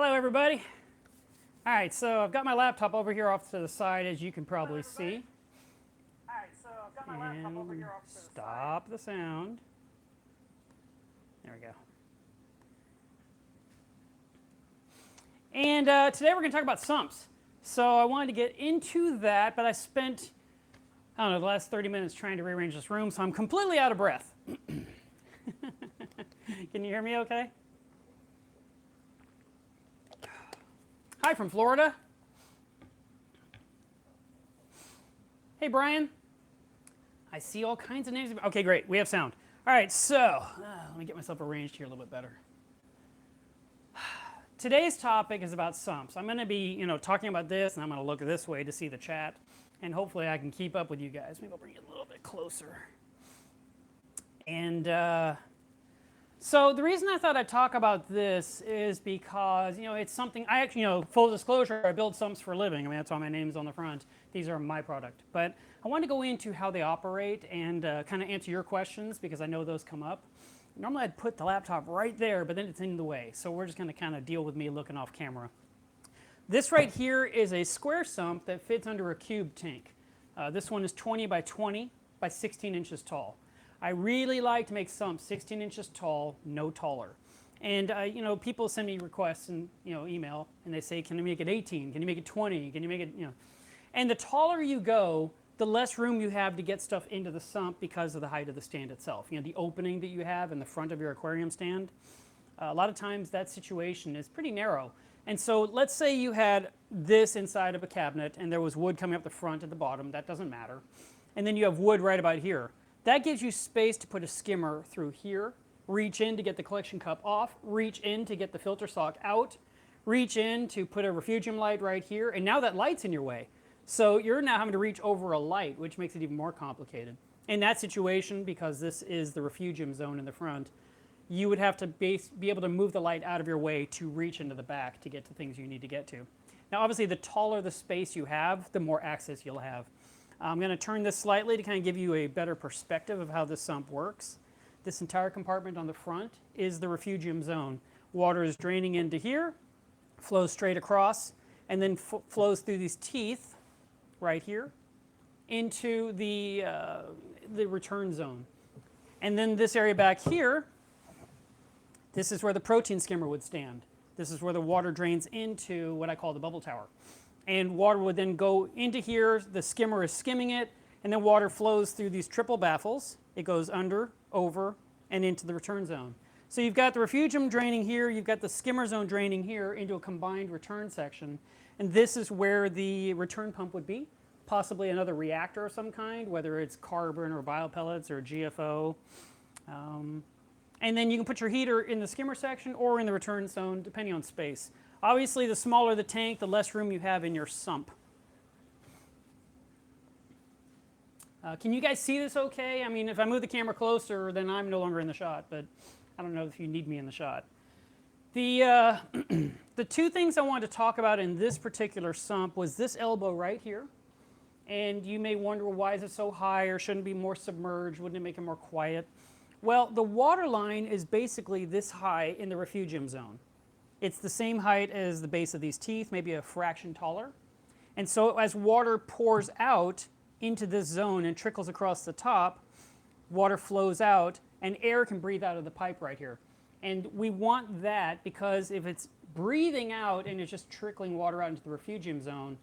Hello everybody. All right, so I've got my laptop over here off to the side, as you can probably see. And stop the sound. There we go. And today we're going to talk about sumps. So I wanted to get into that, but I spent, I don't know, the last 30 minutes trying to rearrange this room, so I'm completely out of breath. Can you hear me okay? Hi from Florida. Hey, Brian. I see all kinds of names. Okay, great. We have sound. All right, so let me get myself arranged here a little bit better. Today's topic is about sumps. I'm going to be, talking about this, and I'm going to look this way to see the chat, and hopefully I can keep up with you guys. Maybe I'll bring it a little bit closer. And so the reason I thought I'd talk about this is because, it's something I actually, full disclosure, I build sumps for a living. I mean, that's why my name's on the front. These are my product. But I want to go into how they operate and kind of answer your questions because I know those come up. Normally I'd put the laptop right there, but then it's in the way. So we're just going to kind of deal with me looking off camera. This right here is a square sump that fits under a cube tank. This one is 20 by 20 by 16 inches tall. I really like to make sumps 16 inches tall, no taller. And people send me requests in email, and they say, can you make it 18? Can you make it 20? Can you make it, And the taller you go, the less room you have to get stuff into the sump because of the height of the stand itself. The opening that you have in the front of your aquarium stand. A lot of times that situation is pretty narrow. And so let's say you had this inside of a cabinet, and there was wood coming up the front and the bottom. That doesn't matter. And then you have wood right about here. That gives you space to put a skimmer through here, reach in to get the collection cup off, reach in to get the filter sock out, reach in to put a refugium light right here, and now that light's in your way. So you're now having to reach over a light, which makes it even more complicated. In that situation, because this is the refugium zone in the front, you would have to be able to move the light out of your way to reach into the back to get to things you need to get to. Now obviously the taller the space you have, the more access you'll have. I'm going to turn this slightly to kind of give you a better perspective of how this sump works. This entire compartment on the front is the refugium zone. Water is draining into here, flows straight across, and then flows through these teeth right here into the return zone. And then this area back here, this is where the protein skimmer would stand. This is where the water drains into what I call the bubble tower. And water would then go into here, the skimmer is skimming it, and then water flows through these triple baffles. It goes under, over, and into the return zone. So you've got the refugium draining here, you've got the skimmer zone draining here into a combined return section, and this is where the return pump would be, possibly another reactor of some kind, whether it's carbon or biopellets or GFO. And then you can put your heater in the skimmer section or in the return zone, depending on space. Obviously, the smaller the tank, the less room you have in your sump. Can you guys see this okay? I mean, if I move the camera closer, then I'm no longer in the shot, but I don't know if you need me in the shot. The two things I wanted to talk about in this particular sump was this elbow right here. And you may wonder, well, why is it so high, or shouldn't it be more submerged? Wouldn't it make it more quiet? Well, the water line is basically this high in the refugium zone. It's the same height as the base of these teeth, maybe a fraction taller. And so as water pours out into this zone and trickles across the top, water flows out and air can breathe out of the pipe right here. And we want that because if it's breathing out and it's just trickling water out into the refugium zone,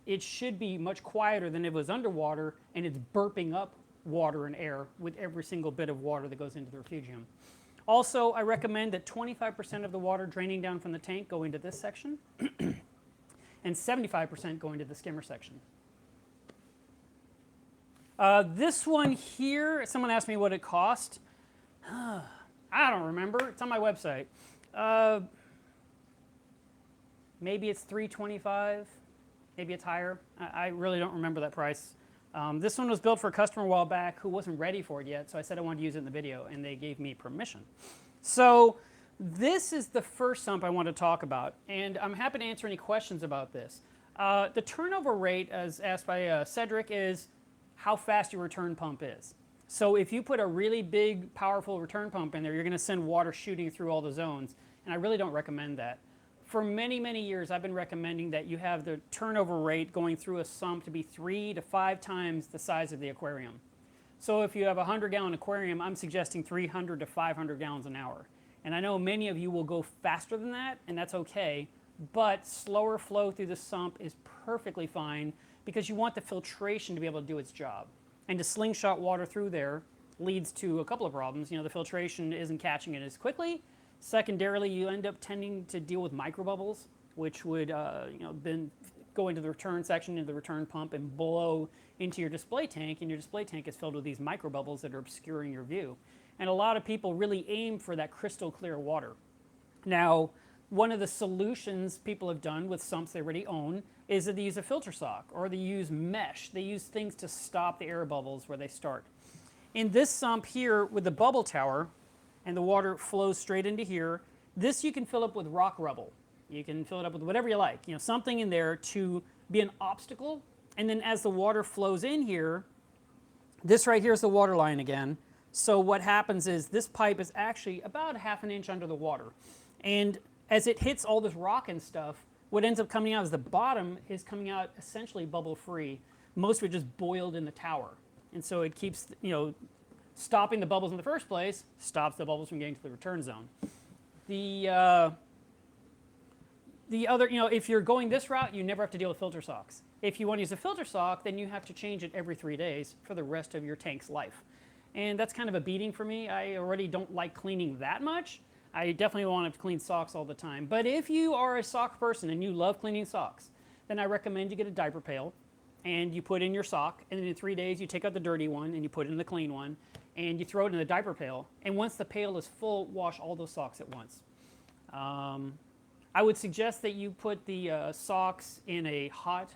it should be much quieter than if it was underwater and it's burping up water and air with every single bit of water that goes into the refugium. Also, I recommend that 25% of the water draining down from the tank go into this section and 75% go into the skimmer section. This one here, someone asked me what it cost. I don't remember. It's on my website. Maybe it's $325. Maybe it's higher. I really don't remember that price. This one was built for a customer a while back who wasn't ready for it yet, so I said I wanted to use it in the video, and they gave me permission. So this is the first sump I want to talk about, and I'm happy to answer any questions about this. The turnover rate, as asked by Cedric, is how fast your return pump is. So if you put a really big, powerful return pump in there, you're going to send water shooting through all the zones, and I really don't recommend that. for many, many years, I've been recommending that you have the turnover rate going through a sump to be 3 to 5 times the size of the aquarium. So if you have a 100-gallon aquarium, I'm suggesting 300 to 500 gallons an hour. And I know many of you will go faster than that, and that's okay, but slower flow through the sump is perfectly fine because you want the filtration to be able to do its job. And to slingshot water through there leads to a couple of problems. You know, the filtration isn't catching it as quickly. Secondarily, you end up tending to deal with microbubbles, which would then go into the return section, into the return pump, and blow into your display tank, and your display tank is filled with these microbubbles that are obscuring your view. And a lot of people really aim for that crystal clear water. Now, one of the solutions people have done with sumps they already own is that they use a filter sock, or they use mesh. They use things to stop the air bubbles where they start. In this sump here with the bubble tower, and the water flows straight into here, this you can fill up with rock rubble. You can fill it up with whatever you like, something in there to be an obstacle. And then as the water flows in here, this right here is the water line again. So what happens is this pipe is actually about 1/2 inch under the water. And as it hits all this rock and stuff, what ends up coming out is the bottom is coming out essentially bubble free. Most of it just boiled in the tower. And so it keeps, stopping the bubbles in the first place, stops the bubbles from getting to the return zone. The other, if you're going this route, you never have to deal with filter socks. If you want to use a filter sock, then you have to change it every 3 days for the rest of your tank's life. And that's kind of a beating for me. I already don't like cleaning that much. I definitely don't want to clean socks all the time. But if you are a sock person and you love cleaning socks, then I recommend you get a diaper pail and you put in your sock, and then in 3 days you take out the dirty one and you put in the clean one, and you throw it in the diaper pail. And once the pail is full, wash all those socks at once. I would suggest that you put the socks in a hot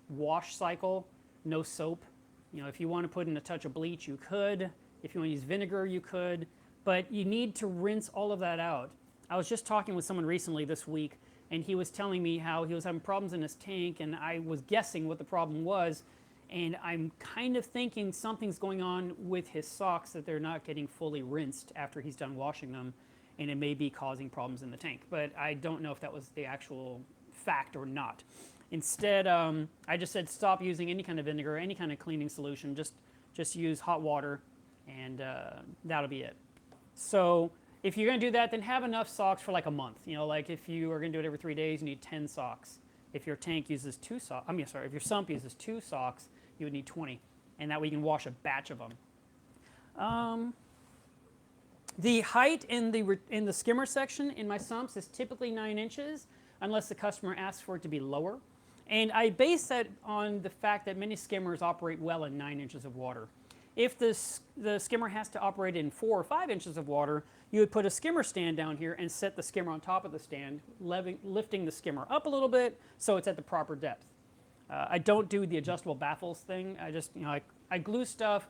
wash cycle, no soap. If you want to put in a touch of bleach, you could. If you want to use vinegar, you could. But you need to rinse all of that out. I was just talking with someone recently this week, and he was telling me how he was having problems in his tank, and I was guessing what the problem was. And I'm kind of thinking something's going on with his socks, that they're not getting fully rinsed after he's done washing them, and it may be causing problems in the tank. But I don't know if that was the actual fact or not. Instead, I just said stop using any kind of vinegar, any kind of cleaning solution. Just use hot water, and that'll be it. So if you're going to do that, then have enough socks for like a month. Like if you are going to do it every 3 days, you need 10 socks. If your tank uses 2 socks, if your sump uses 2 socks, you would need 20, and that way you can wash a batch of them. The height in the skimmer section in my sumps is typically 9 inches, unless the customer asks for it to be lower. And I base that on the fact that many skimmers operate well in 9 inches of water. If the skimmer has to operate in 4 or 5 inches of water, you would put a skimmer stand down here and set the skimmer on top of the stand, lifting the skimmer up a little bit so it's at the proper depth. I don't do the adjustable baffles thing. I just, I glue stuff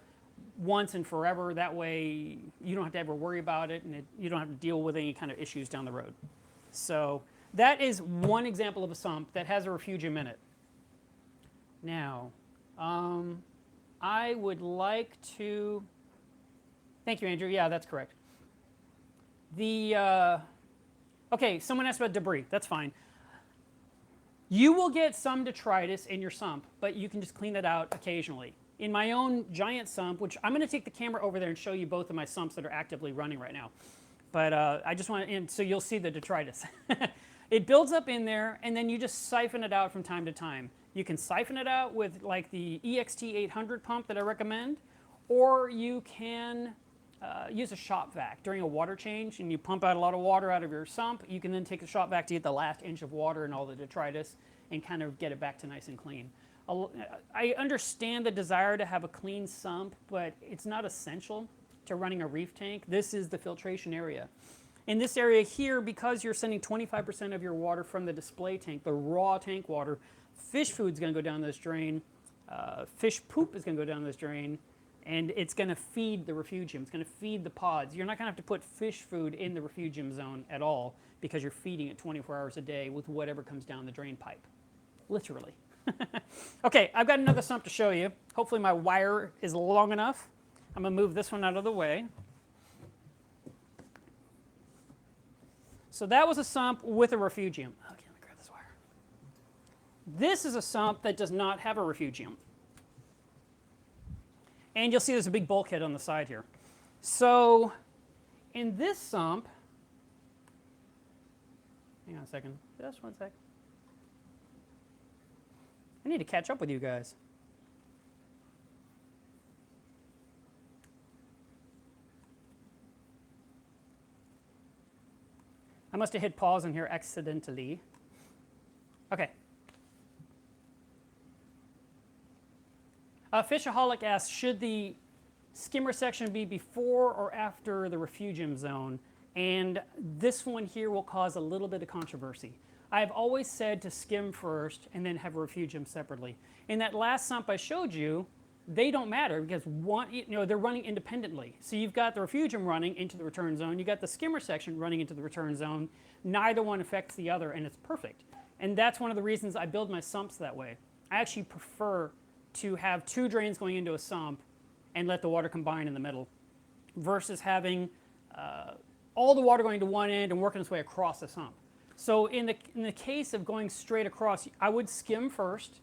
once and forever. That way you don't have to ever worry about it, and you don't have to deal with any kind of issues down the road. So that is one example of a sump that has a refugium in it. Now, I would like to, thank you, Andrew. Yeah, that's correct. Okay, someone asked about debris. That's fine. You will get some detritus in your sump, but you can just clean it out occasionally. In my own giant sump, which I'm going to take the camera over there and show you both of my sumps that are actively running right now. But I just want to, so you'll see the detritus. It builds up in there, and then you just siphon it out from time to time. You can siphon it out with like the EXT 800 pump that I recommend, or you can use a shop vac during a water change, and you pump out a lot of water out of your sump. You can then take a shop vac to get the last inch of water and all the detritus and kind of get it back to nice and clean. I understand the desire to have a clean sump, but it's not essential to running a reef tank. This is the filtration area. In this area here, because you're sending 25% of your water from the display tank, the raw tank water, fish food's going to go down this drain, fish poop is going to go down this drain, and it's going to feed the refugium. It's going to feed the pods. You're not going to have to put fish food in the refugium zone at all because you're feeding it 24 hours a day with whatever comes down the drain pipe, literally. Okay, I've got another sump to show you. Hopefully my wire is long enough. I'm going to move this one out of the way. So that was a sump with a refugium. This is a sump that does not have a refugium. And you'll see there's a big bulkhead on the side here. So in this sump, hang on a second, just one sec. I need to catch up with you guys. I must have hit pause in here accidentally. Okay. Fishaholic asks, should the skimmer section be before or after the Refugium Zone? And this one here will cause a little bit of controversy. I've always said to skim first and then have a refugium separately. In that last sump I showed you, they don't matter because they're running independently. So you've got the refugium running into the return zone, you've got the skimmer section running into the return zone. Neither one affects the other, and it's perfect. And that's one of the reasons I build my sumps that way. I actually prefer to have two drains going into a sump and let the water combine in the middle, versus having all the water going to one end and working its way across the sump. So in the case of going straight across, I would skim first,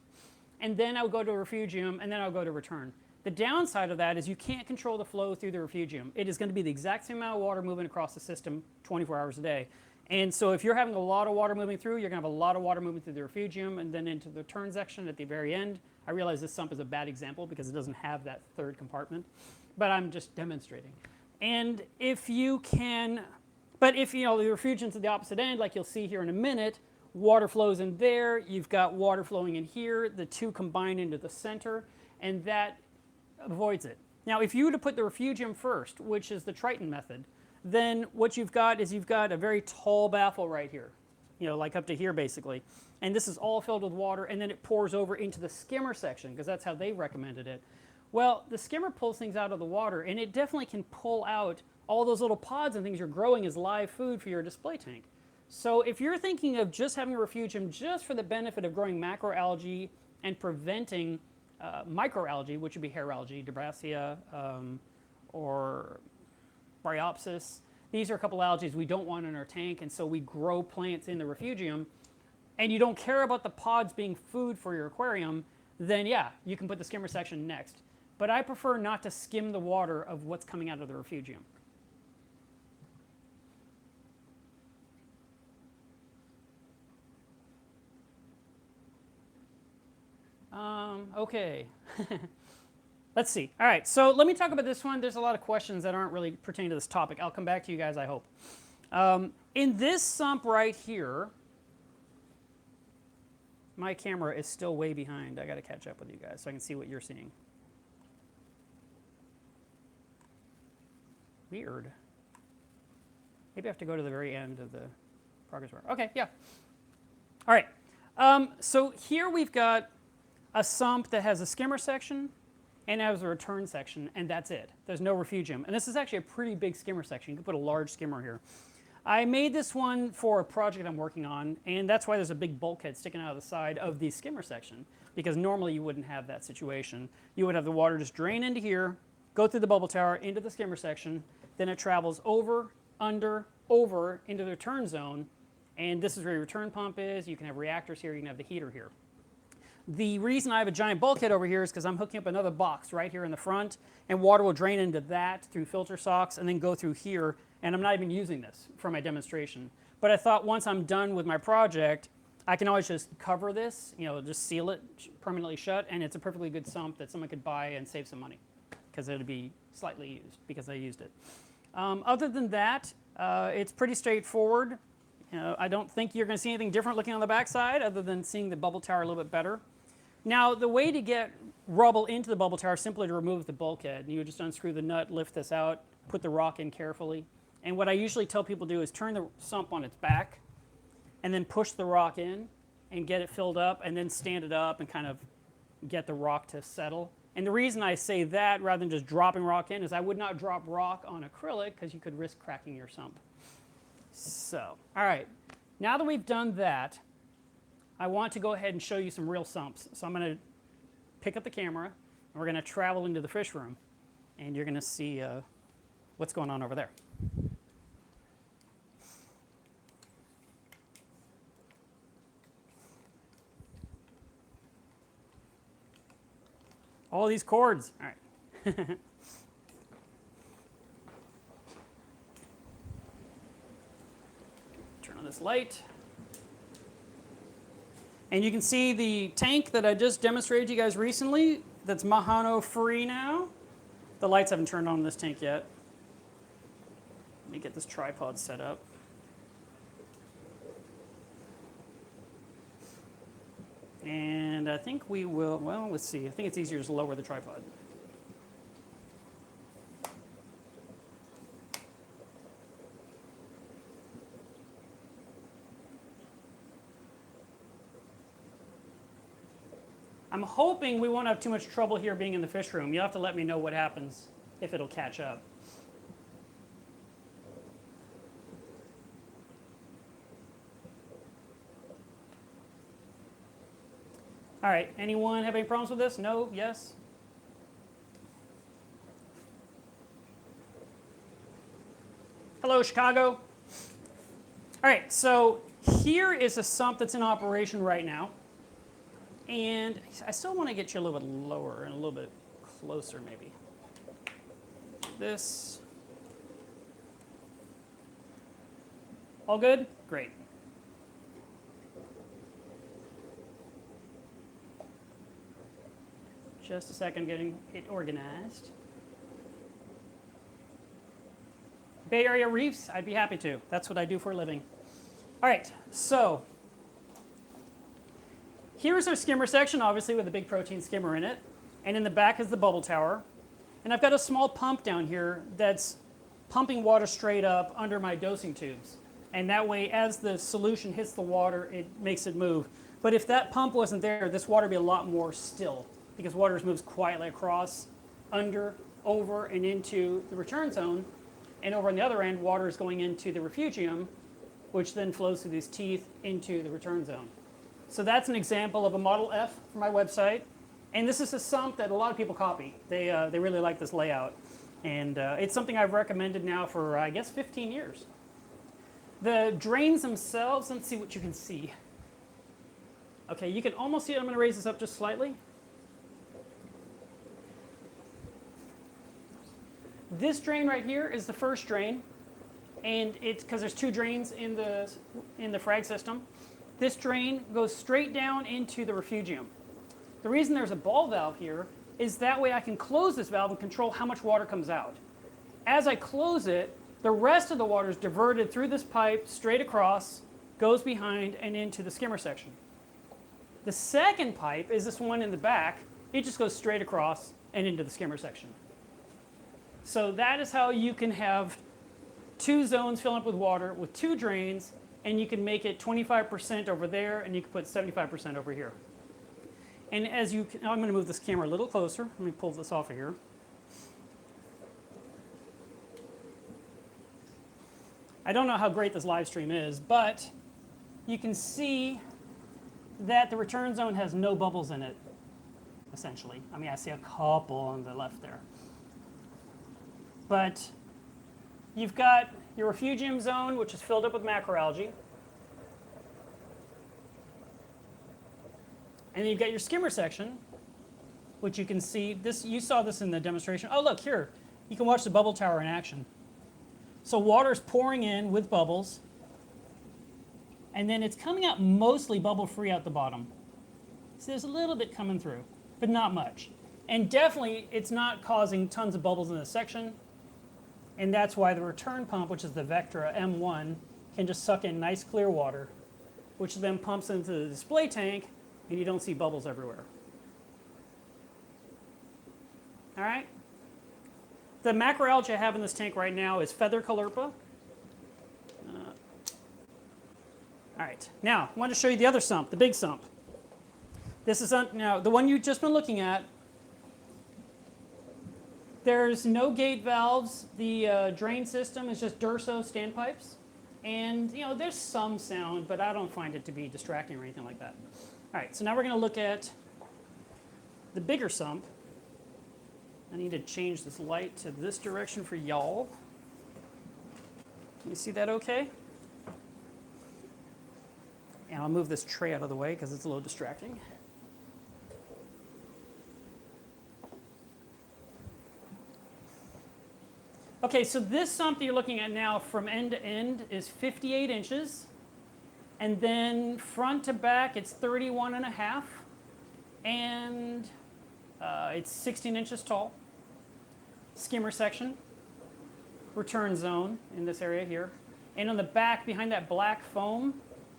and then I would go to a refugium, and then I'll go to return. The downside of that is you can't control the flow through the refugium. It is going to be the exact same amount of water moving across the system 24 hours a day. And so if you're having a lot of water moving through, you're going to have a lot of water moving through the refugium and then into the return section at the very end. I realize this sump is a bad example because it doesn't have that third compartment, but I'm just demonstrating. And if you can, but if the refugium's at the opposite end, like you'll see here in a minute, water flows in there, you've got water flowing in here, the two combine into the center, and that avoids it. Now, if you were to put the refugium first, which is the Triton method, then what you've got is you've got a very tall baffle right here, like up to here basically. And this is all filled with water, and then it pours over into the skimmer section, because that's how they recommended it. Well, the skimmer pulls things out of the water, and it definitely can pull out all those little pods and things you're growing as live food for your display tank. So if you're thinking of just having a refugium just for the benefit of growing macroalgae and preventing microalgae, which would be hair algae, Dubracia, or Bryopsis. These are a couple algae we don't want in our tank, and so we grow plants in the refugium, and you don't care about the pods being food for your aquarium, then yeah, you can put the skimmer section next. But I prefer not to skim the water of what's coming out of the refugium. Okay. Let's see. All right, so let me talk about this one. There's a lot of questions that aren't really pertaining to this topic. I'll come back to you guys, I hope. In this sump right here, my camera is still way behind. I got to catch up with you guys so I can see what you're seeing. Weird. Maybe I have to go to the very end of the progress bar. Okay, yeah. All right. So here we've got a sump that has a skimmer section and has a return section, and that's it. There's no refugium. And this is actually a pretty big skimmer section. You can put a large skimmer here. I made this one for a project I'm working on, and that's why there's a big bulkhead sticking out of the side of the skimmer section, because normally you wouldn't have that situation. You would have the water just drain into here, go through the bubble tower into the skimmer section, then it travels over, under, over into the return zone, and this is where your return pump is. You can have reactors here, you can have the heater here. The reason I have a giant bulkhead over here is because I'm hooking up another box right here in the front, and water will drain into that through filter socks and then go through here, and I'm not even using this for my demonstration. But I thought once I'm done with my project, I can always just cover this, just seal it permanently shut, and it's a perfectly good sump that someone could buy and save some money, because it'll be slightly used because I used it. Other than that, it's pretty straightforward. I don't think you're going to see anything different looking on the backside other than seeing the bubble tower a little bit better. Now, the way to get rubble into the bubble tower is simply to remove the bulkhead. You would just unscrew the nut, lift this out, put the rock in carefully. And what I usually tell people to do is turn the sump on its back and then push the rock in and get it filled up, and then stand it up and kind of get the rock to settle. And the reason I say that rather than just dropping rock in is I would not drop rock on acrylic because you could risk cracking your sump. So, all right, now that we've done that, I want to go ahead and show you some real sumps. So I'm going to pick up the camera, and we're going to travel into the fish room, and you're going to see what's going on over there. All these cords. All right. Turn on this light. And you can see the tank that I just demonstrated to you guys recently that's Mahano free now. The lights haven't turned on in this tank yet. Let me get this tripod set up. And I think we will, well, let's see. I think it's easier to lower the tripod. I'm hoping we won't have too much trouble here being in the fish room. You'll have to let me know what happens, if it'll catch up. All right, anyone have any problems with this? No? Yes? Hello, Chicago. All right, so here is a sump that's in operation right now. And I still want to get you a little bit lower and a little bit closer, maybe. This. All good? Great. Just a second, getting it organized. Bay Area reefs, I'd be happy to. That's what I do for a living. All right, so here's our skimmer section, obviously with a big protein skimmer in it. And in the back is the bubble tower. And I've got a small pump down here that's pumping water straight up under my dosing tubes. And that way, as the solution hits the water, it makes it move. But if that pump wasn't there, this water would be a lot more still, because water moves quietly across, under, over, and into the return zone. And over on the other end, water is going into the refugium, which then flows through these teeth into the return zone. So that's an example of a Model F from my website. And this is a sump that a lot of people copy. They really like this layout. And it's something I've recommended now for, I guess, 15 years. The drains themselves, let's see what you can see. Okay, you can almost see it. I'm going to raise this up just slightly. This drain right here is the first drain, and it's because there's two drains in the frag system. This drain goes straight down into the refugium. The reason there's a ball valve here is that way I can close this valve and control how much water comes out. As I close it, the rest of the water is diverted through this pipe straight across, goes behind, and into the skimmer section. The second pipe is this one in the back. It just goes straight across and into the skimmer section. So that is how you can have two zones filling up with water with two drains, and you can make it 25% over there, and you can put 75% over here. And as you can, I'm going to move this camera a little closer. Let me pull this off of here. I don't know how great this live stream is, but you can see that the return zone has no bubbles in it, essentially. I mean, I see a couple on the left there. But you've got your refugium zone, which is filled up with macroalgae. And then you've got your skimmer section, which you can see. This, you saw this in the demonstration. Oh, look, here. You can watch the bubble tower in action. So water's pouring in with bubbles. And then it's coming out mostly bubble-free out the bottom. So there's a little bit coming through, but not much. And definitely, it's not causing tons of bubbles in this section. And that's why the return pump, which is the Vectra M1, can just suck in nice clear water, which then pumps into the display tank, and you don't see bubbles everywhere. All right? The macroalgae I have in this tank right now is feather caulerpa. All right, now I want to show you the other sump, the big sump. This is now the one you've just been looking at. There's no gate valves. The drain system is just Durso standpipes. And there's some sound, but I don't find it to be distracting or anything like that. All right, so now we're going to look at the bigger sump. I need to change this light to this direction for y'all. Can you see that okay? And I'll move this tray out of the way because it's a little distracting. Okay, so this sump that you're looking at now from end to end is 58 inches. And then front to back, it's 31 and a half. And it's 16 inches tall. Skimmer section, return zone in this area here. And on the back, behind that black foam,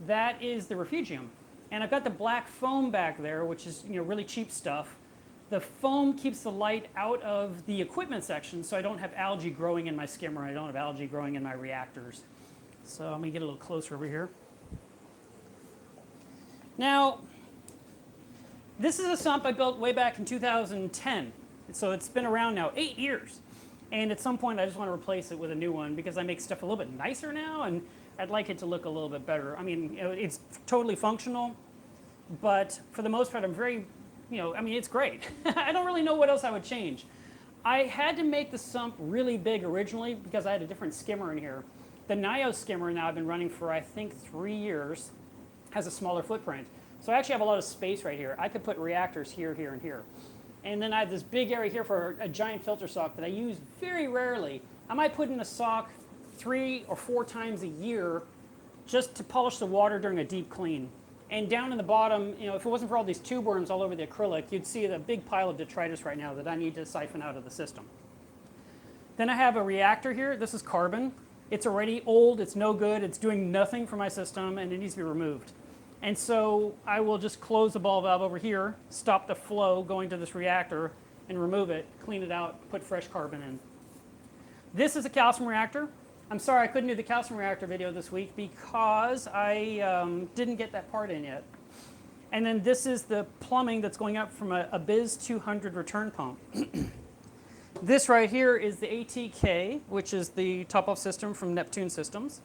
that is the refugium. And I've got the black foam back there, which is really cheap stuff. The foam keeps the light out of the equipment section, so I don't have algae growing in my skimmer. I don't have algae growing in my reactors. So I'm going to get a little closer over here. Now, this is a sump I built way back in 2010. So it's been around now 8 years. And at some point, I just want to replace it with a new one because I make stuff a little bit nicer now, and I'd like it to look a little bit better. I mean, it's totally functional, but for the most part, I'm very, it's great. I don't really know what else I would change. I had to make the sump really big originally because I had a different skimmer in here. The Nio skimmer now I've been running for, I think, 3 years, has a smaller footprint. So I actually have a lot of space right here. I could put reactors here, here, and here. And then I have this big area here for a giant filter sock that I use very rarely. I might put in a sock 3 or 4 times a year just to polish the water during a deep clean. And down in the bottom, if it wasn't for all these tube worms all over the acrylic, you'd see a big pile of detritus right now that I need to siphon out of the system. Then I have a reactor here. This is carbon. It's already old. It's no good. It's doing nothing for my system, and it needs to be removed. And so I will just close the ball valve over here, stop the flow going to this reactor, and remove it, clean it out, put fresh carbon in. This is a calcium reactor. I'm sorry I couldn't do the calcium reactor video this week because I didn't get that part in yet. And then this is the plumbing that's going up from a Biz 200 return pump. This right here is the ATK, which is the top-off system from Neptune Systems.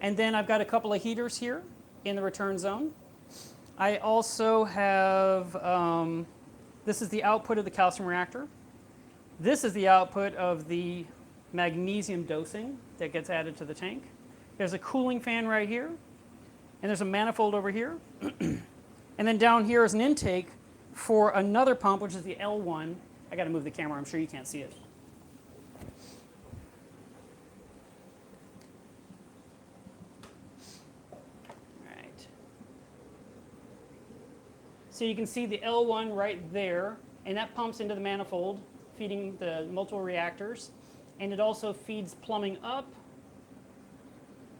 And then I've got a couple of heaters here in the return zone. I also have, this is the output of the calcium reactor. This is the output of the magnesium dosing that gets added to the tank. There's a cooling fan right here, and there's a manifold over here. And then down here is an intake for another pump, which is the L1. I got to move the camera, I'm sure you can't see it. So you can see the L1 right there, and that pumps into the manifold, feeding the multiple reactors. And it also feeds plumbing up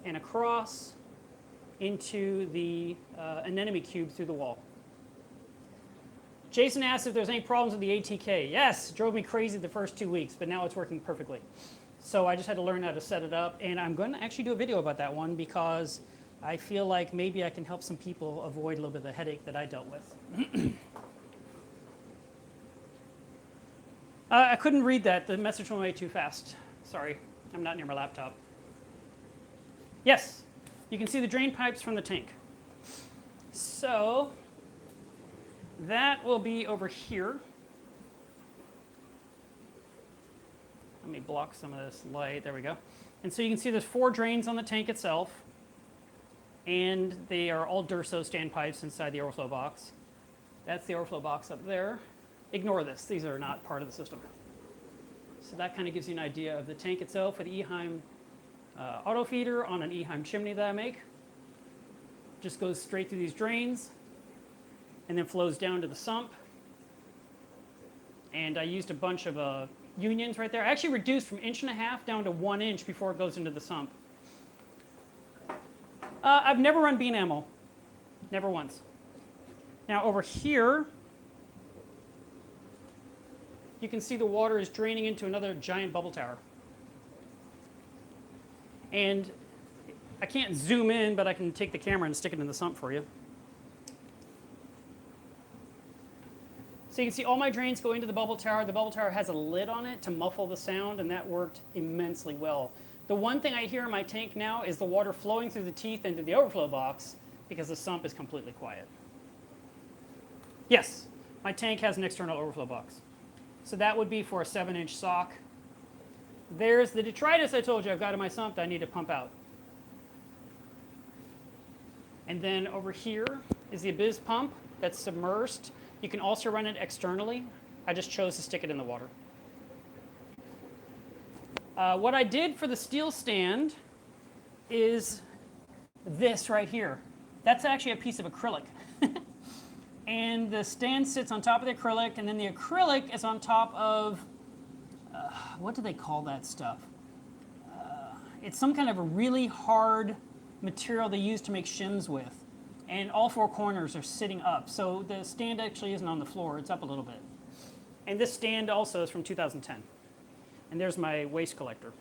and across into the anemone cube through the wall. Jason asked if there's any problems with the ATK. Yes, it drove me crazy the first 2 weeks, but now it's working perfectly. So I just had to learn how to set it up, and I'm going to actually do a video about that one because I feel like maybe I can help some people avoid a little bit of the headache that I dealt with. I couldn't read that. The message went way too fast. Sorry, I'm not near my laptop. Yes, you can see the drain pipes from the tank. So that will be over here. Let me block some of this light. There we go. And so you can see there's 4 drains on the tank itself. And they are all Durso standpipes inside the overflow box. That's the overflow box up there. Ignore this. These are not part of the system. So that kind of gives you an idea of the tank itself with Eheim auto feeder on an Eheim chimney that I make. Just goes straight through these drains and then flows down to the sump. And I used a bunch of unions right there. I actually reduced from 1.5 inches down to 1 inch before it goes into the sump. I've never run bean ammo, never once. Now over here, you can see the water is draining into another giant bubble tower. And I can't zoom in, but I can take the camera and stick it in the sump for you. So you can see all my drains go into the bubble tower. The bubble tower has a lid on it to muffle the sound, and that worked immensely well. The one thing I hear in my tank now is the water flowing through the teeth into the overflow box because the sump is completely quiet. Yes, my tank has an external overflow box. So that would be for a 7-inch sock. There's the detritus I told you I've got in my sump that I need to pump out. And then over here is the Abyss pump that's submersed. You can also run it externally. I just chose to stick it in the water. What I did for the steel stand is this right here. That's actually a piece of acrylic. And the stand sits on top of the acrylic, and then the acrylic is on top of, what do they call that stuff? It's some kind of a really hard material they use to make shims with. And all four corners are sitting up. So the stand actually isn't on the floor, it's up a little bit. And this stand also is from 2010. And there's my waste collector.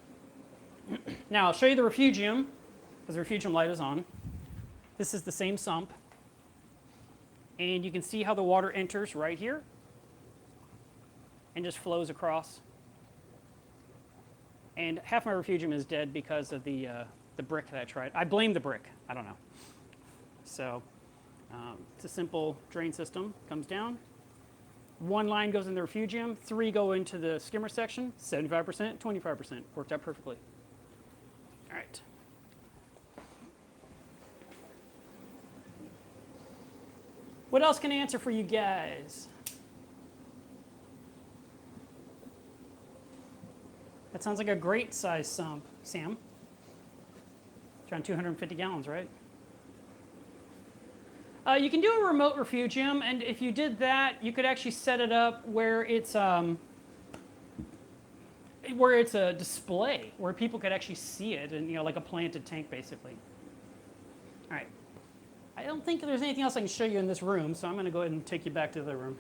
Now I'll show you the refugium, because the refugium light is on. This is the same sump. And you can see how the water enters right here and just flows across. And half my refugium is dead because of the brick that I tried. I blame the brick. I don't know. So it's a simple drain system. Comes down. One line goes in the refugium. 3 go into the skimmer section. 75%, 25%. Worked out perfectly. All right. What else can I answer for you guys? That sounds like a great size sump, Sam. It's around 250 gallons, right? You can do a remote refugium, and if you did that, you could actually set it up where it's a display, where people could actually see it, and like a planted tank, basically. All right. I don't think there's anything else I can show you in this room, so I'm going to go ahead and take you back to the other room.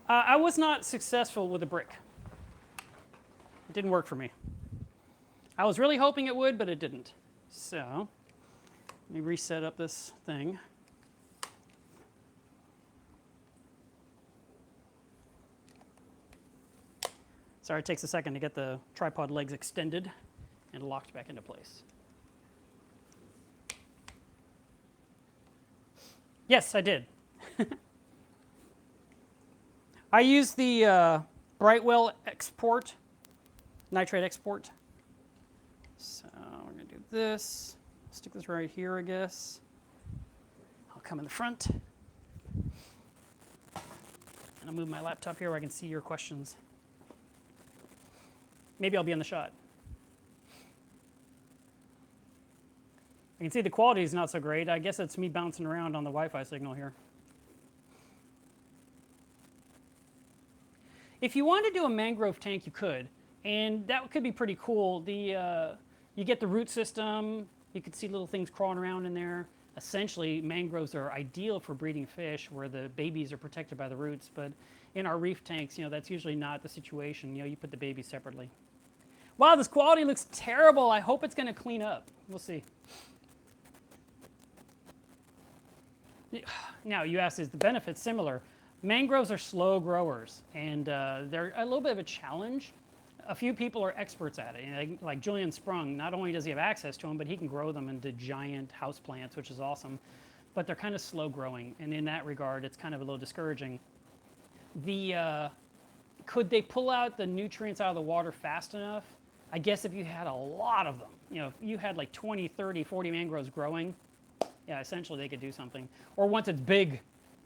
I was not successful with the brick. It didn't work for me. I was really hoping it would, but it didn't. So let me reset up this thing. Sorry, it takes a second to get the tripod legs extended and locked back into place. Yes, I did. I used the Brightwell export, nitrate export. So we're going to do this. Stick this right here, I guess. I'll come in the front. And I'll move my laptop here where I can see your questions. Maybe I'll be in the shot. I can see the quality is not so great. I guess it's me bouncing around on the Wi-Fi signal here. If you want to do a mangrove tank, you could. And that could be pretty cool. You get the root system. You could see little things crawling around in there. Essentially, mangroves are ideal for breeding fish where the babies are protected by the roots. But in our reef tanks, that's usually not the situation. You put the babies separately. Wow, this quality looks terrible. I hope it's going to clean up. We'll see. Now, you asked, is the benefit similar? Mangroves are slow growers, and they're a little bit of a challenge. A few people are experts at it. Like Julian Sprung, not only does he have access to them, but he can grow them into giant house plants, which is awesome. But they're kind of slow growing, and in that regard, it's kind of a little discouraging. Could they pull out the nutrients out of the water fast enough? I guess if you had a lot of them, if you had like 20, 30, 40 mangroves growing, yeah, essentially they could do something. Or once it's big,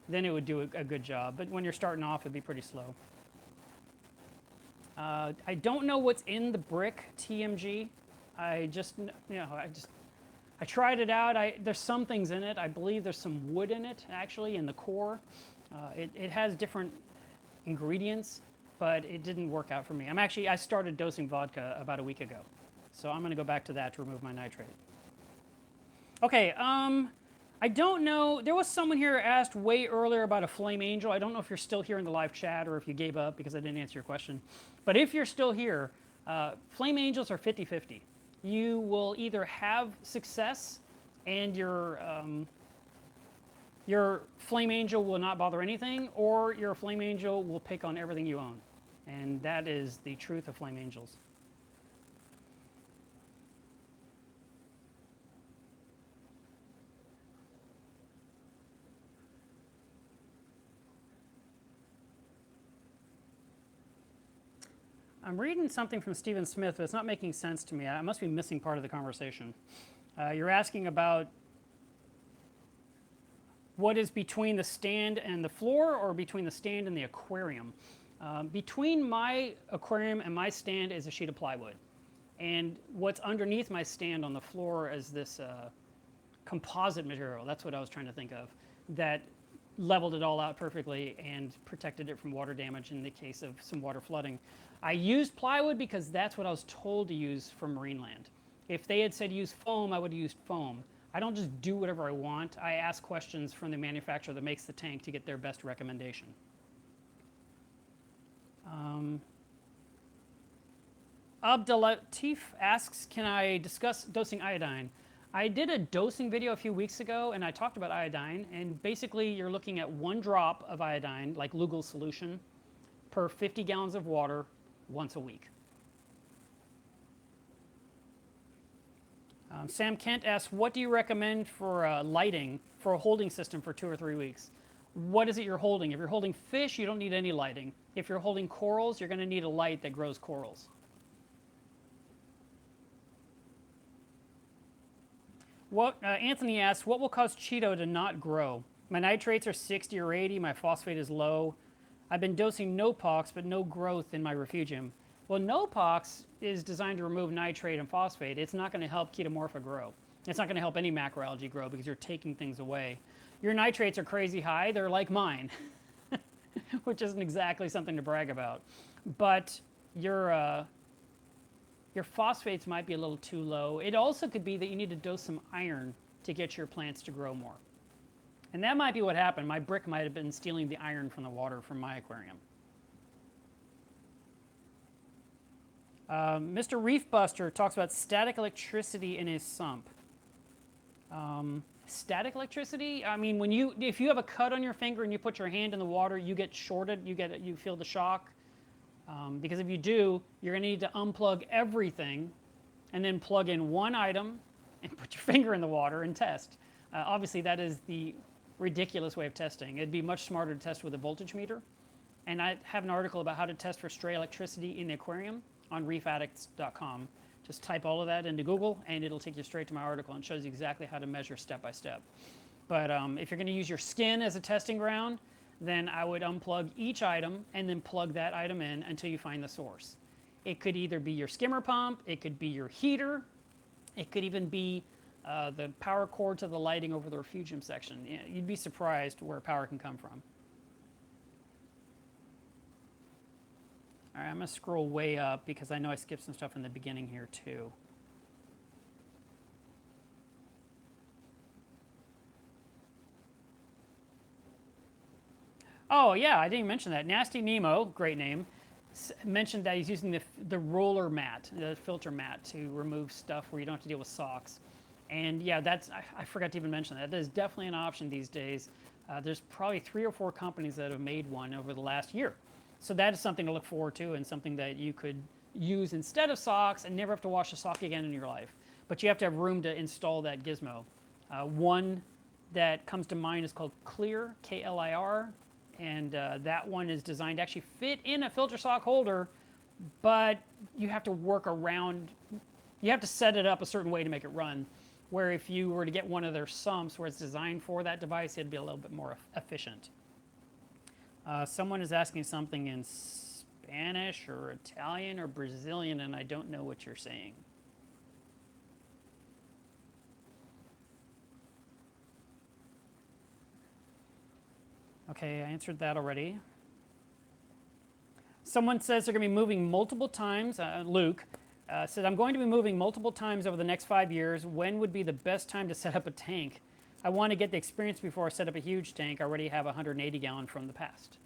then it would do a good job. But when you're starting off, it'd be pretty slow. I don't know what's in the brick TMG. I tried it out. There's some things in it. I believe there's some wood in it, actually, in the core. It has different ingredients, but it didn't work out for me. I started dosing vodka about a week ago. So I'm going to go back to that to remove my nitrate. Okay, I don't know. There was someone here who asked way earlier about a flame angel. I don't know if you're still here in the live chat or if you gave up because I didn't answer your question. But if you're still here, flame angels are 50-50. You will either have success and your flame angel will not bother anything, or your flame angel will pick on everything you own. And that is the truth of flame angels. I'm reading something from Stephen Smith, but it's not making sense to me. I must be missing part of the conversation. You're asking about what is between the stand and the floor, or between the stand and the aquarium? Between my aquarium and my stand is a sheet of plywood. And what's underneath my stand on the floor is this composite material. That's what I was trying to think of. That leveled it all out perfectly and protected it from water damage in the case of some water flooding. I used plywood because that's what I was told to use for marine land. If they had said use foam, I would have used foam. I don't just do whatever I want. I ask questions from the manufacturer that makes the tank to get their best recommendation. Abdelatif asks, can I discuss dosing iodine? I did a dosing video a few weeks ago, and I talked about iodine. And basically, you're looking at 1 drop of iodine, like Lugol solution, per 50 gallons of water once a week. Sam Kent asks, what do you recommend for lighting for a holding system for 2 or 3 weeks? What is it you're holding? If you're holding fish, you don't need any lighting. If you're holding corals, you're going to need a light that grows corals. Anthony asks, what will cause Cheeto to not grow? My nitrates are 60 or 80. My phosphate is low. I've been dosing Nopox, but no growth in my refugium. Well, Nopox is designed to remove nitrate and phosphate. It's not going to help Cheetomorpha grow. It's not going to help any macroalgae grow because you're taking things away. Your nitrates are crazy high. They're like mine, which isn't exactly something to brag about. But your phosphates might be a little too low. It also could be that you need to dose some iron to get your plants to grow more. And that might be what happened. My brick might have been stealing the iron from the water from my aquarium. Mr. Reef Buster talks about static electricity in his sump. Static electricity? I mean, if you have a cut on your finger and you put your hand in the water, you get shorted. You feel the shock. Because if you do, you're going to need to unplug everything and then plug in one item and put your finger in the water and test. Obviously, that is the ridiculous way of testing. It'd be much smarter to test with a voltage meter. And I have an article about how to test for stray electricity in the aquarium on reefaddicts.com. Just type all of that into Google, and it'll take you straight to my article and shows you exactly how to measure step by step. But if you're going to use your skin as a testing ground, then I would unplug each item and then plug that item in until you find the source. It could either be your skimmer pump, it could be your heater, it could even be the power cord to the lighting over the refugium section. You'd be surprised where power can come from. All right, I'm going to scroll way up because I know I skipped some stuff in the beginning here too. Oh, yeah, I didn't mention that. Nasty Nemo, great name, mentioned that he's using the roller mat, the filter mat, to remove stuff where you don't have to deal with socks. And yeah, I forgot to even mention that. That is definitely an option these days. There's probably 3 or 4 companies that have made one over the last year. So that is something to look forward to and something that you could use instead of socks and never have to wash a sock again in your life. But you have to have room to install that gizmo. One that comes to mind is called Clear, K-L-I-R. And that one is designed to actually fit in a filter sock holder, but you have to work around, you have to set it up a certain way to make it run. Where if you were to get one of their sumps where it's designed for that device, it'd be a little bit more efficient. Someone is asking something in Spanish or Italian or Brazilian, and I don't know what you're saying. Okay, I answered that already. Someone says they're going to be moving multiple times. Luke said, I'm going to be moving multiple times over the next 5 years. When would be the best time to set up a tank? I want to get the experience before I set up a huge tank. I already have a 180 gallon from the past.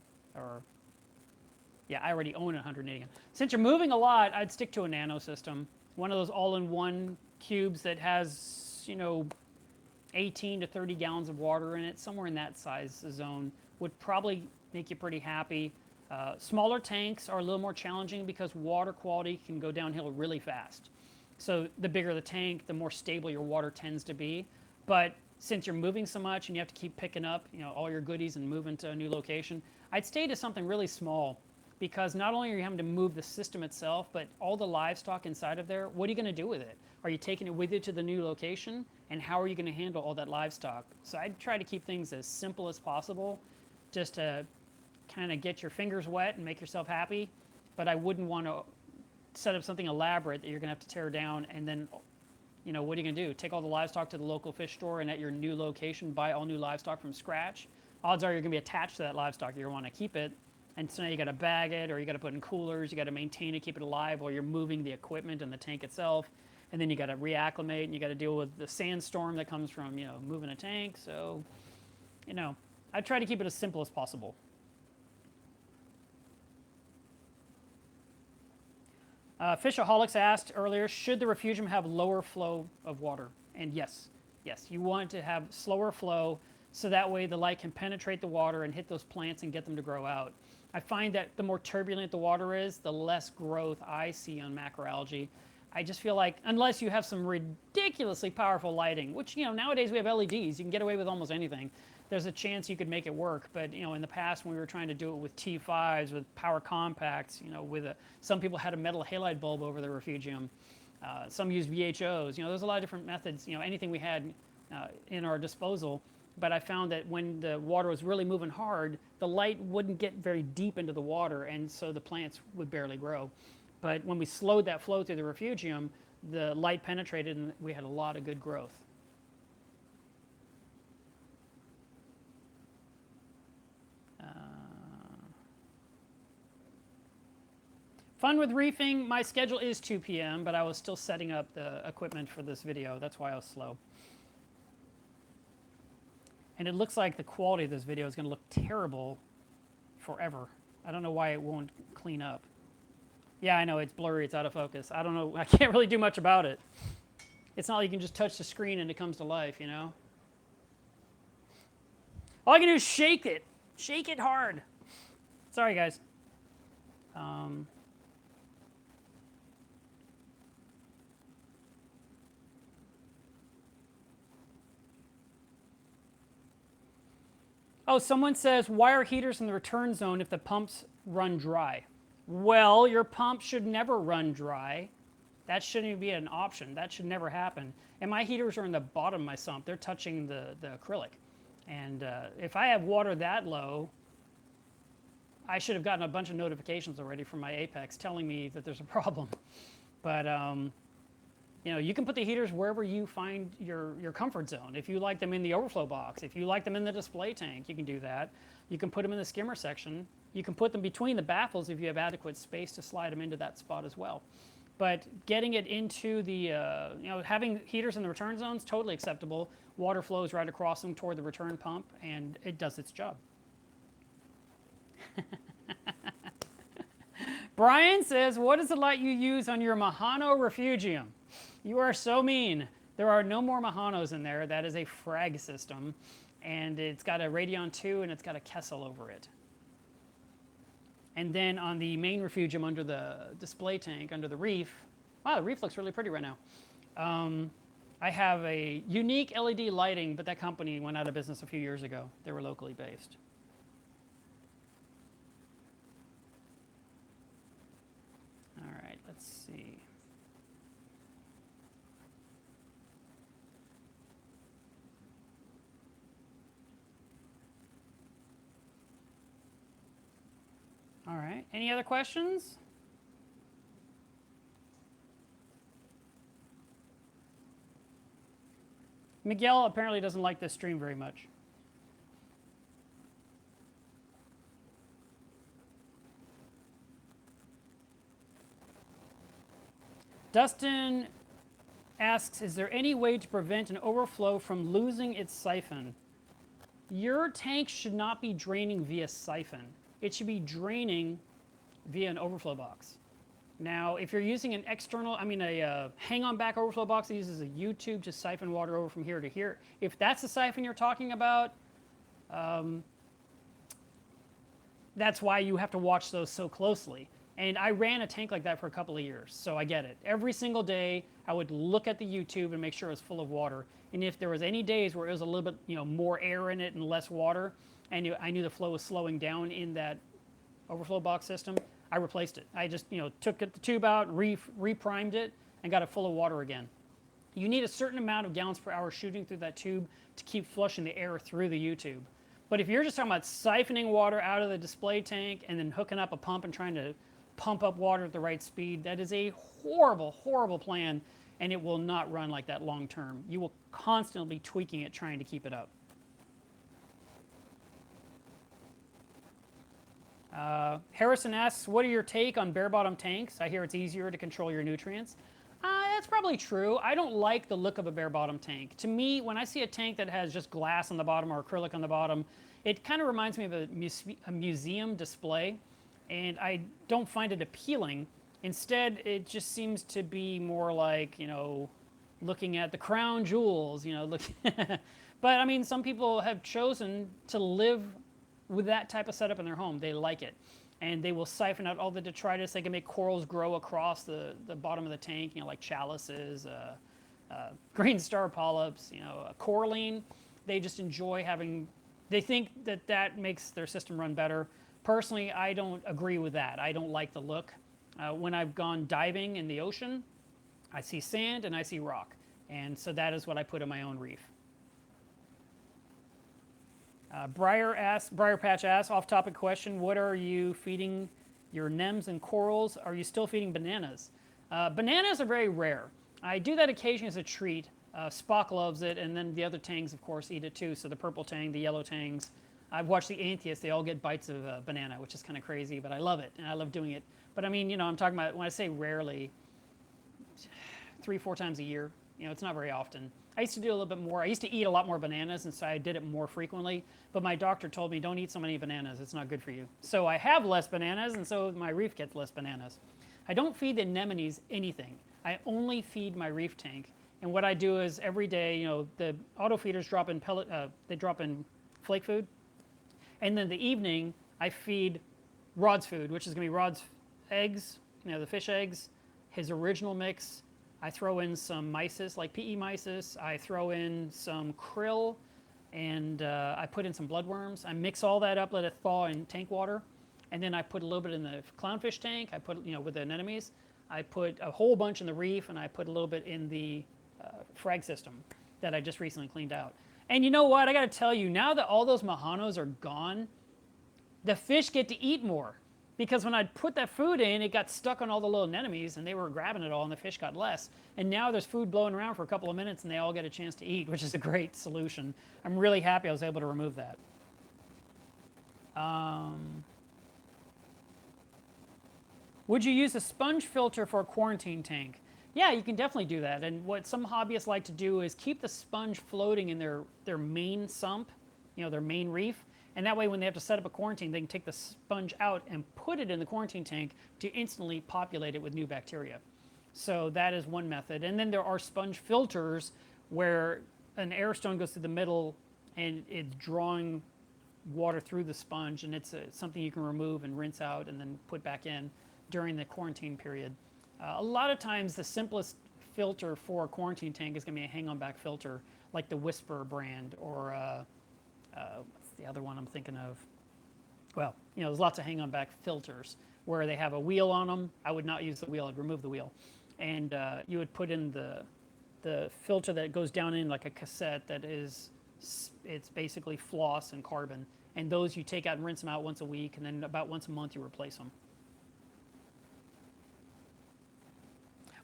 Yeah, I already own a 180 gallon. Since you're moving a lot, I'd stick to a nano system. One of those all-in-one cubes that has, 18 to 30 gallons of water in it, somewhere in that size zone, would probably make you pretty happy. Smaller tanks are a little more challenging because water quality can go downhill really fast. So the bigger the tank, the more stable your water tends to be. But since you're moving so much and you have to keep picking up all your goodies and moving to a new location, I'd stay to something really small. because not only are you having to move the system itself, but all the livestock inside of there, what are you going to do with it? Are you taking it with you to the new location? And how are you going to handle all that livestock? So I try to keep things as simple as possible, just to kind of get your fingers wet and make yourself happy. But I wouldn't want to set up something elaborate that you're going to have to tear down, and then, you know, what are you going to do? Take all the livestock to the local fish store and at your new location buy all new livestock from scratch? Odds are you're going to be attached to that livestock. You're going to want to keep it. And so now you got to bag it, or you got to put in coolers, you got to maintain it, keep it alive, or you're moving the equipment and the tank itself. And then you got to reacclimate, and you got to deal with the sandstorm that comes from, you know, moving a tank. So, you know, I try to keep it as simple as possible. Fishaholics asked earlier, should the refugium have lower flow of water? And yes, you want to have slower flow, so that way the light can penetrate the water and hit those plants and get them to grow out. I find that the more turbulent the water is, the less growth I see on macroalgae. I just feel like, unless you have some ridiculously powerful lighting, which, you know, nowadays we have LEDs, you can get away with almost anything. There's a chance you could make it work. But, you know, in the past when we were trying to do it with T5s, with power compacts, you know, with some people had a metal halide bulb over the refugium. Some used VHOs. You know, there's a lot of different methods, you know, anything we had in our disposal. But I found that when the water was really moving hard, the light wouldn't get very deep into the water, and so the plants would barely grow. But when we slowed that flow through the refugium, the light penetrated and we had a lot of good growth. Fun with reefing, my schedule is 2 p.m., but I was still setting up the equipment for this video. That's why I was slow. And it looks like the quality of this video is going to look terrible forever. I don't know why it won't clean up. Yeah, I know, it's blurry, it's out of focus. I don't know, I can't really do much about it. It's not like you can just touch the screen and it comes to life, you know? All I can do is shake it. Shake it hard. Sorry, guys. Oh, someone says, why are heaters in the return zone if the pumps run dry? Well, your pump should never run dry. That shouldn't even be an option. That should never happen. And my heaters are in the bottom of my sump. They're touching the acrylic. And if I have water that low, I should have gotten a bunch of notifications already from my Apex telling me that there's a problem. But you know, you can put the heaters wherever you find your comfort zone. If you like them in the overflow box, if you like them in the display tank, you can do that. You can put them in the skimmer section. You can put them between the baffles if you have adequate space to slide them into that spot as well. But getting it into the, you know, having heaters in the return zones, totally acceptable. Water flows right across them toward the return pump, and it does its job. Brian says, what is the light you use on your Mahano Refugium? You are so mean. There are no more Mahanos in there. That is a frag system. And it's got a Radeon 2 and it's got a Kessel over it. And then on the main refugium under the display tank, under the reef, wow, the reef looks really pretty right now. I have a unique LED lighting, but that company went out of business a few years ago. They were locally based. All right, let's see. All right, any other questions? Miguel apparently doesn't like this stream very much. Dustin asks, is there any way to prevent an overflow from losing its siphon? Your tank should not be draining via siphon. It should be draining via an overflow box. Now, if you're using an external, a hang-on back overflow box that uses a U-tube to siphon water over from here to here, if that's the siphon you're talking about, that's why you have to watch those so closely. And I ran a tank like that for a couple of years, so I get it. Every single day, I would look at the U-tube and make sure it was full of water. And if there was any days where it was a little bit, more air in it and less water, and I knew the flow was slowing down in that overflow box system, I replaced it. I just took the tube out, reprimed it, and got it full of water again. You need a certain amount of gallons per hour shooting through that tube to keep flushing the air through the U-tube. But if you're just talking about siphoning water out of the display tank and then hooking up a pump and trying to pump up water at the right speed, that is a horrible, horrible plan, and it will not run like that long term. You will constantly be tweaking it trying to keep it up. Harrison asks, what are your take on bare bottom tanks? I hear it's easier to control your nutrients. That's probably true. I don't like the look of a bare bottom tank. To me, when I see a tank that has just glass on the bottom or acrylic on the bottom, it kind of reminds me of a museum display, and I don't find it appealing. Instead, it just seems to be more like, looking at the crown jewels, But I mean, some people have chosen to live with that type of setup in their home. They like it. And they will siphon out all the detritus. They can make corals grow across the bottom of the tank, like chalices, green star polyps, coralline. They just enjoy having, they think that makes their system run better. Personally, I don't agree with that. I don't like the look. When I've gone diving in the ocean, I see sand and I see rock. And so that is what I put in my own reef. Briar Patch asks, off-topic question, what are you feeding your nems and corals? Are you still feeding bananas? Bananas are very rare. I do that occasionally as a treat. Spock loves it, and then the other tangs, of course, eat it too. So the purple tang, the yellow tangs. I've watched the Antheists. They all get bites of banana, which is kind of crazy, but I love it, and I love doing it. But I mean, I'm talking about, when I say rarely, 3-4 times a year. It's not very often. I used to do a little bit more. I used to eat a lot more bananas, and so I did it more frequently. But my doctor told me, don't eat so many bananas. It's not good for you. So I have less bananas, and so my reef gets less bananas. I don't feed the anemones anything. I only feed my reef tank. And what I do is every day, the auto feeders drop in they drop in flake food. And then the evening, I feed Rod's food, which is going to be Rod's eggs, the fish eggs, his original mix. I throw in some mysis, like PE mysis. I throw in some krill, and I put in some bloodworms. I mix all that up, let it thaw in tank water, and then I put a little bit in the clownfish tank. I put, with the anemones. I put a whole bunch in the reef, and I put a little bit in the frag system that I just recently cleaned out. And you know what? I got to tell you, now that all those mahanos are gone, the fish get to eat more. Because when I'd put that food in, it got stuck on all the little anemones, and they were grabbing it all, and the fish got less. And now there's food blowing around for a couple of minutes, and they all get a chance to eat, which is a great solution. I'm really happy I was able to remove that. Would you use a sponge filter for a quarantine tank? Yeah, you can definitely do that. And what some hobbyists like to do is keep the sponge floating in their main sump, their main reef. And that way, when they have to set up a quarantine, they can take the sponge out and put it in the quarantine tank to instantly populate it with new bacteria. So that is one method. And then there are sponge filters where an air stone goes through the middle and it's drawing water through the sponge, and it's something you can remove and rinse out and then put back in during the quarantine period. A lot of times, the simplest filter for a quarantine tank is going to be a hang-on-back filter, like the Whisper brand, or what's the other one I'm thinking of? Well, there's lots of hang-on-back filters where they have a wheel on them. I would not use the wheel. I'd remove the wheel. And you would put in the filter that goes down in like a cassette that is, it's basically floss and carbon. And those you take out and rinse them out once a week, and then about once a month you replace them.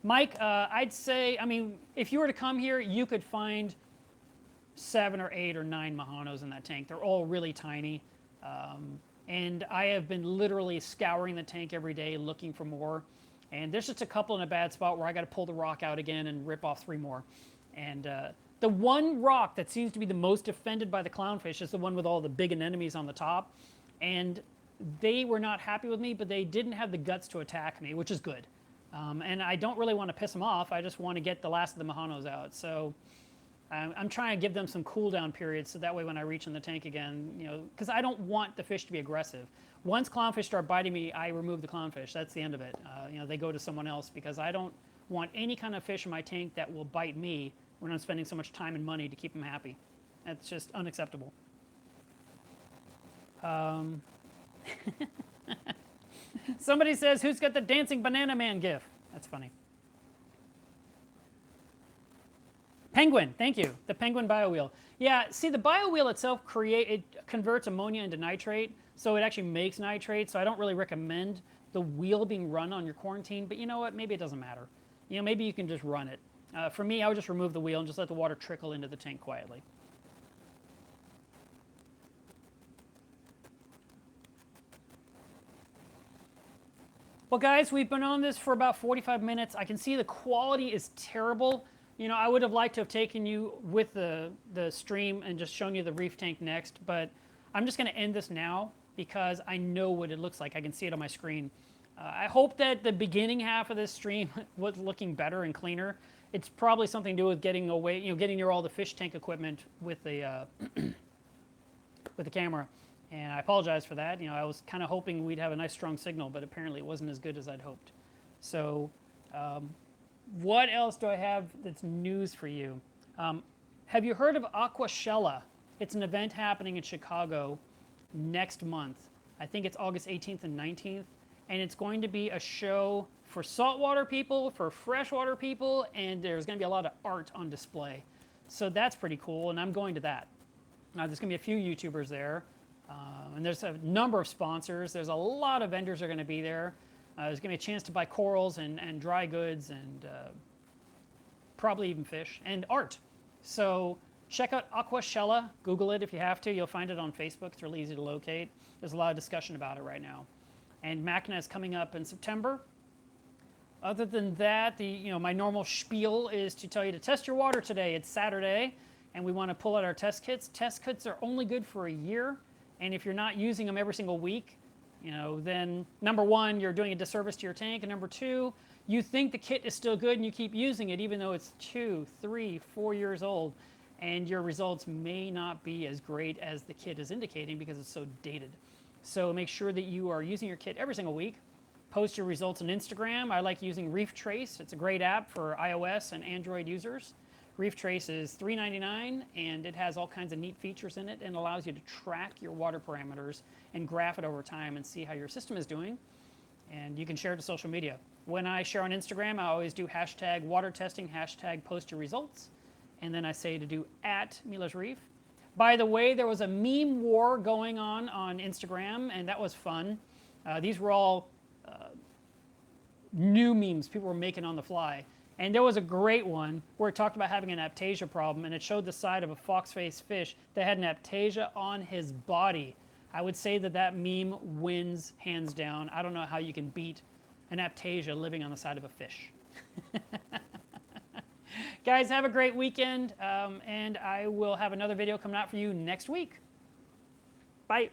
Mike, I'd say, if you were to come here, you could find 7 or 8 or 9 mahanos in that tank. They're all really tiny. And I have been literally scouring the tank every day looking for more. And there's just a couple in a bad spot where I got to pull the rock out again and rip off 3 more. And the one rock that seems to be the most offended by the clownfish is the one with all the big anemones on the top. And they were not happy with me, but they didn't have the guts to attack me, which is good. And I don't really want to piss them off. I just want to get the last of the mahanos out. So I'm trying to give them some cool down periods so that way when I reach in the tank again, because I don't want the fish to be aggressive. Once clownfish start biting me, I remove the clownfish. That's the end of it. They go to someone else because I don't want any kind of fish in my tank that will bite me when I'm spending so much time and money to keep them happy. That's just unacceptable. Somebody says, who's got the dancing banana man gif? That's funny. Penguin, thank you. The penguin biowheel. Yeah, see, the biowheel itself it converts ammonia into nitrate, so it actually makes nitrate. So I don't really recommend the wheel being run on your quarantine. But you know what? Maybe it doesn't matter. You know, maybe you can just run it. For me, I would just remove the wheel and just let the water trickle into the tank quietly. Well, guys, we've been on this for about 45 minutes. I can see the quality is terrible. You know, I would have liked to have taken you with the stream and just shown you the reef tank next, but I'm just going to end this now because I know what it looks like. I can see it on my screen. I hope that the beginning half of this stream was looking better and cleaner. It's probably something to do with getting away, you know, getting near all the fish tank equipment with the with the camera. And I apologize for that. You know, I was kind of hoping we'd have a nice strong signal, but apparently it wasn't as good as I'd hoped. So what else do I have that's news for you? Have you heard of Aquashella? It's an event happening in Chicago next month. I think it's August 18th and 19th. And it's going to be a show for saltwater people, for freshwater people, and there's going to be a lot of art on display. So that's pretty cool, and I'm going to that. Now, there's going to be a few YouTubers there. And there's a number of sponsors. There's a lot of vendors that are going to be there. There's going to be a chance to buy corals and dry goods and probably even fish and art. So check out Aquashella. Google it if you have to. You'll find it on Facebook. It's really easy to locate. There's a lot of discussion about it right now. And MACNA is coming up in September. Other than that, my normal spiel is to tell you to test your water today. It's Saturday, and we want to pull out our test kits. Test kits are only good for a year. And if you're not using them every single week, then number one, you're doing a disservice to your tank. And number two, you think the kit is still good and you keep using it even though it's 2, 3, 4 years old. And your results may not be as great as the kit is indicating because it's so dated. So make sure that you are using your kit every single week. Post your results on Instagram. I like using Reef Trace. It's a great app for iOS and Android users. Reef Trace is $3.99, and it has all kinds of neat features in it and allows you to track your water parameters and graph it over time and see how your system is doing. And you can share it to social media. When I share on Instagram, I always do hashtag water testing, hashtag post your results. And then I say to do @melevsreef. By the way, there was a meme war going on Instagram, and that was fun. These were all new memes people were making on the fly. And there was a great one where it talked about having an aptasia problem, and it showed the side of a fox-faced fish that had an aptasia on his body. I would say that meme wins hands down. I don't know how you can beat an aptasia living on the side of a fish. Guys, have a great weekend, and I will have another video coming out for you next week. Bye.